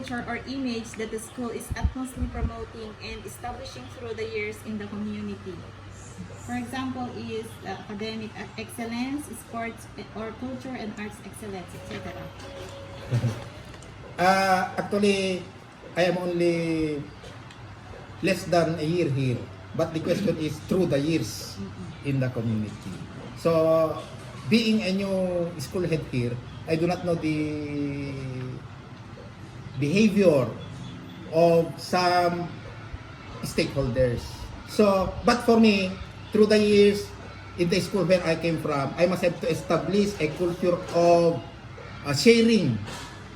culture or image that the school is utmostly promoting and establishing through the years in the community. For example, is academic excellence, sports or culture and arts excellence, etc. Actually, I am only less than a year here, but the question is through the years in the community. So, being a new school head here, I do not know the behavior of some stakeholders. So, but for me, through the years in the school where I came from, I must have to establish a culture of sharing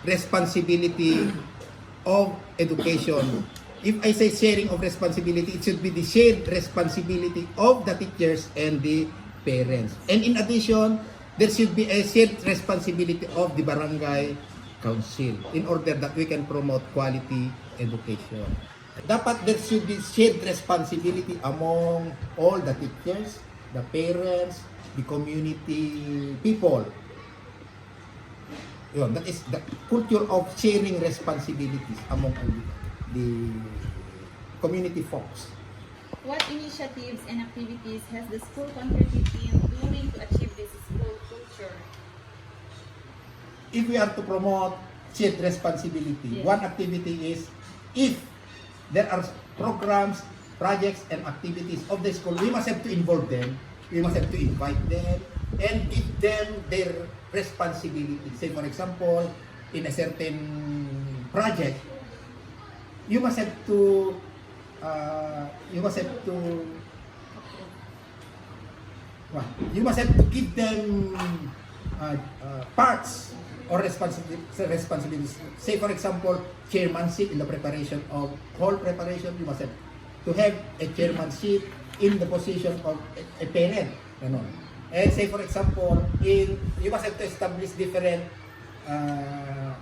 responsibility of education. If I say sharing of responsibility, it should be the shared responsibility of the teachers and the parents. And in addition, there should be a shared responsibility of the barangay council in order that we can promote quality education. Dapat there should be shared responsibility among all the teachers, the parents, the community people. Yun, that is the culture of sharing responsibilities among the community folks. What initiatives and activities has the school contributed in doing to achieve this school culture? If we are to promote shared responsibility, one activity is if there are programs, projects, and activities of the school, we must have to involve them, we must have to invite them, and give them their responsibility. Say for example, in a certain project, you must have to give them parts or responsibilities. Say for example, chairmanship in the preparation of whole preparation, you must have to have a chairmanship in the position of a parent. And say for example, you must have to establish different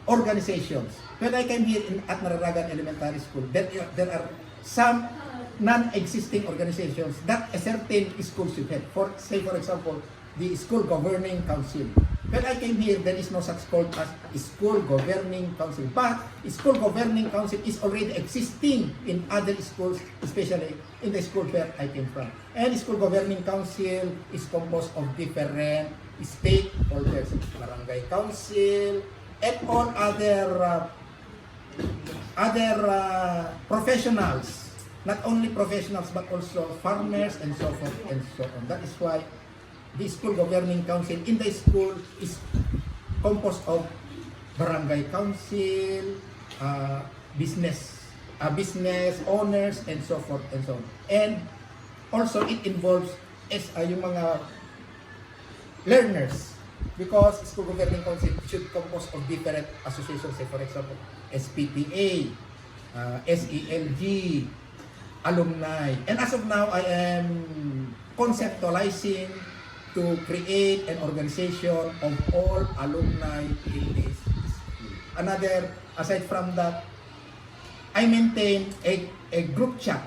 organizations. When I came here at Nararagan Elementary School, there are some non-existing organizations that a certain school should have. Say for example, the school governing council. When I came here, there is no such called as school governing council. But school governing council is already existing in other schools, especially in the school where I came from. And school governing council is composed of different stakeholders, barangay council, and all other professionals. Not only professionals, but also farmers and so forth and so on. That is why the school governing council in the school is composed of barangay council, business owners, and so forth and so on. And also it involves yung mga learners, because school governing council should compose of different associations. Say for example, SPTA, SELG, alumni. And as of now, I am conceptualizing to create an organization of all alumni in this school. Another, aside from that, I maintain a group chat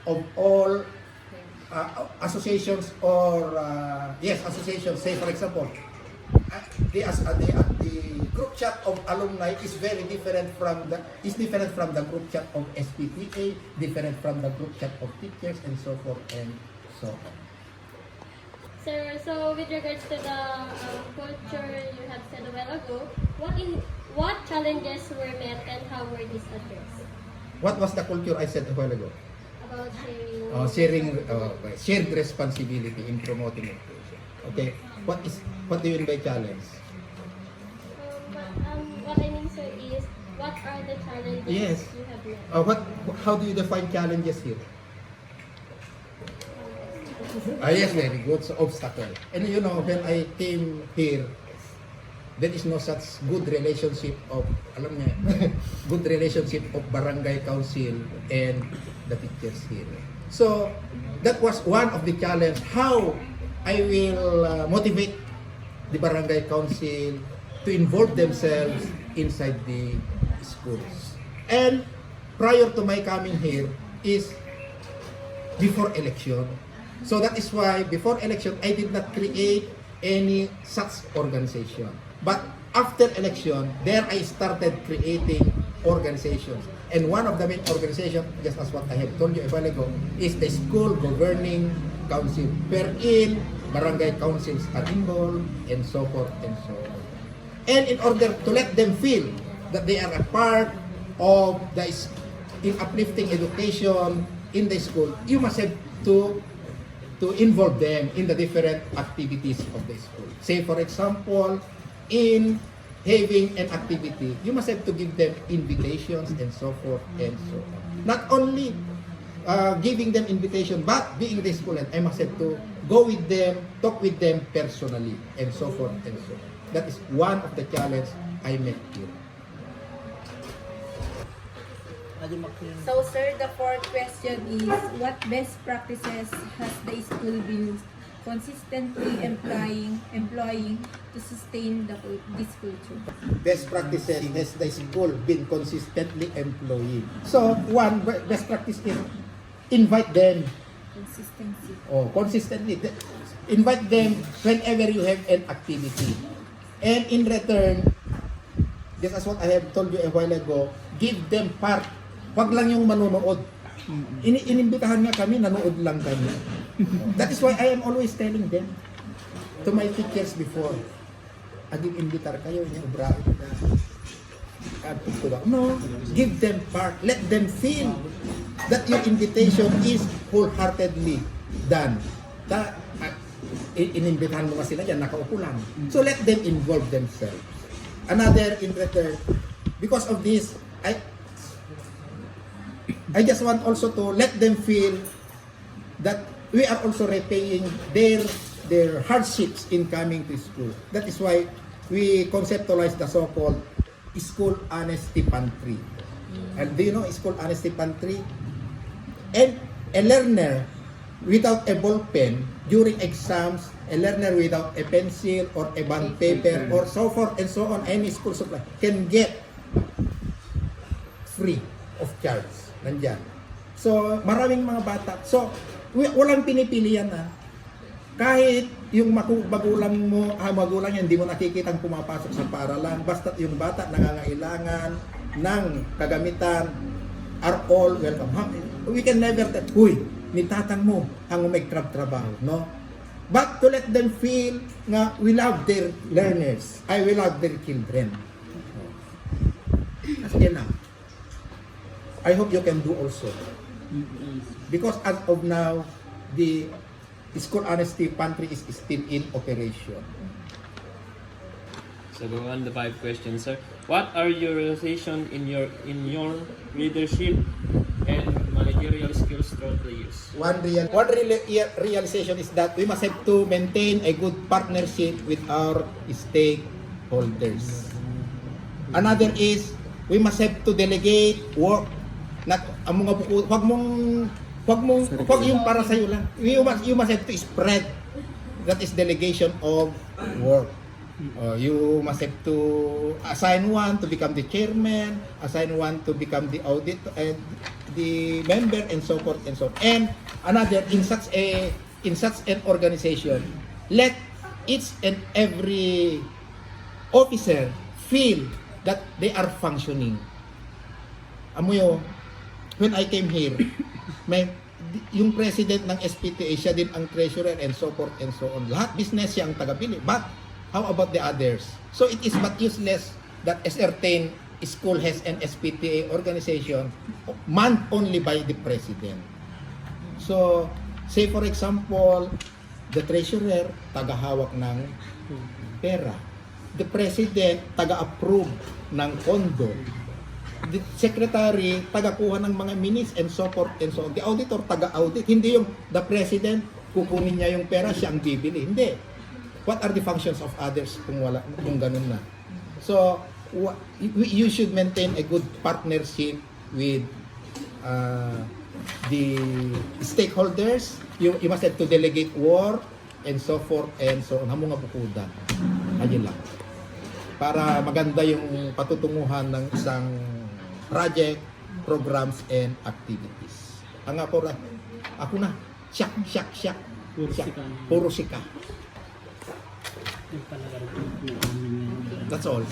of all associations or associations. Say for example, the group chat of alumni is different from the group chat of SPTA, different from the group chat of teachers, and so forth and so on. Sir, so with regards to the culture you have said a while ago, what challenges were met and how were these addressed? What was the culture I said a while ago? About sharing. Shared responsibility in promoting education. Okay, what do you mean by challenge? What I mean, sir, is what are the challenges you have met? How do you define challenges here? Yes, very good. So, obstacle. And you know, when I came here, there is no such good relationship of, good relationship of barangay council and the teachers here. So, that was one of the challenge. How I will motivate the barangay council to involve themselves inside the schools. And prior to my coming here is before election. So that is why before election, I did not create any such organization. But after election, there I started creating organizations. And one of the main organizations, just as what I have told you a while ago, is the school governing council, wherein barangay councils are involved, and so forth and so on. And in order to let them feel that they are a part of the in uplifting education in the school, you must have to involve them in the different activities of the school. Say for example, in having an activity, you must have to give them invitations and so forth and so on. Not only giving them invitation, but being the school, and I must have to go with them, talk with them personally, and so forth and so on. That is one of the challenges I met here. So sir, the fourth question is, what best practices has the school been consistently employing to sustain this culture? Best practices has the school been consistently employing. So, one best practice is invite them. Consistency. Consistently. Invite them whenever you have an activity. And in return, just as what I have told you a while ago, give them part. Wag lang yung manonood. Inimbitahan nga kami, nanood lang kami. That is why I am always telling them to my teachers before, aging imbitar kayo, inyong ubrahin na. No, give them part. Let them feel that your invitation is wholeheartedly done. Inimbitahan mo nga sila dyan, nakaupo lang. So let them involve themselves. Another in return, because of this, I just want also to let them feel that we are also repaying their hardships in coming to school. That is why we conceptualize the so-called school honesty pantry. And do you know school honesty pantry? And a learner without a ball pen during exams, a learner without a pencil or a bond paper or so forth and so on, any school supply can get free of charge. Nandyan. So, maraming mga bata. So, walang pinipili yan ha. Kahit yung magulang mo, magulang yan, hindi mo nakikitang pumapasok sa paaralan. Basta yung bata nangangailangan ng kagamitan are all welcome. We can never tell, huy, ni tatang mo ang magtrabaho, no? But to let them feel nga we love their learners, we love their children. As yan lang. I hope you can do also. Because as of now, the school honesty pantry is still in operation. So go on the 5 questions, sir. What are your realizations in your leadership and managerial skills throughout the years? One realization is that we must have to maintain a good partnership with our stakeholders. Another is we must have to delegate work. Not ang mga buku, wag yung para sa iyo lang. You must have to spread. That is delegation of work. You must have to assign one to become the chairman, assign one to become the audit and the member, and so forth and so on. And another, in such an organization, let each and every officer feel that they are functioning. Amoy, when I came here, yung president ng SPTA, siya din ang treasurer, and so forth and so on. Lahat business siya ang tagapili. But how about the others? So it is but useless that a certain school has an SPTA organization manned only by the president. So, say for example, the treasurer, tagahawak ng pera. The president, taga-approve ng pondo. The secretary, taga-kuha ng mga minutes and so forth and so on. The auditor, taga-audit. Hindi yung the president, kukunin niya yung pera, siya ang bibili. Hindi. What are the functions of others kung ganun na? So, you should maintain a good partnership with the stakeholders. You must have to delegate work and so forth and so on. Hamong nga bukuda. Ayun lang. Para maganda yung patutunguhan ng isang project, programs, and activities. Ang ako na, siyak. Puro sika. That's all.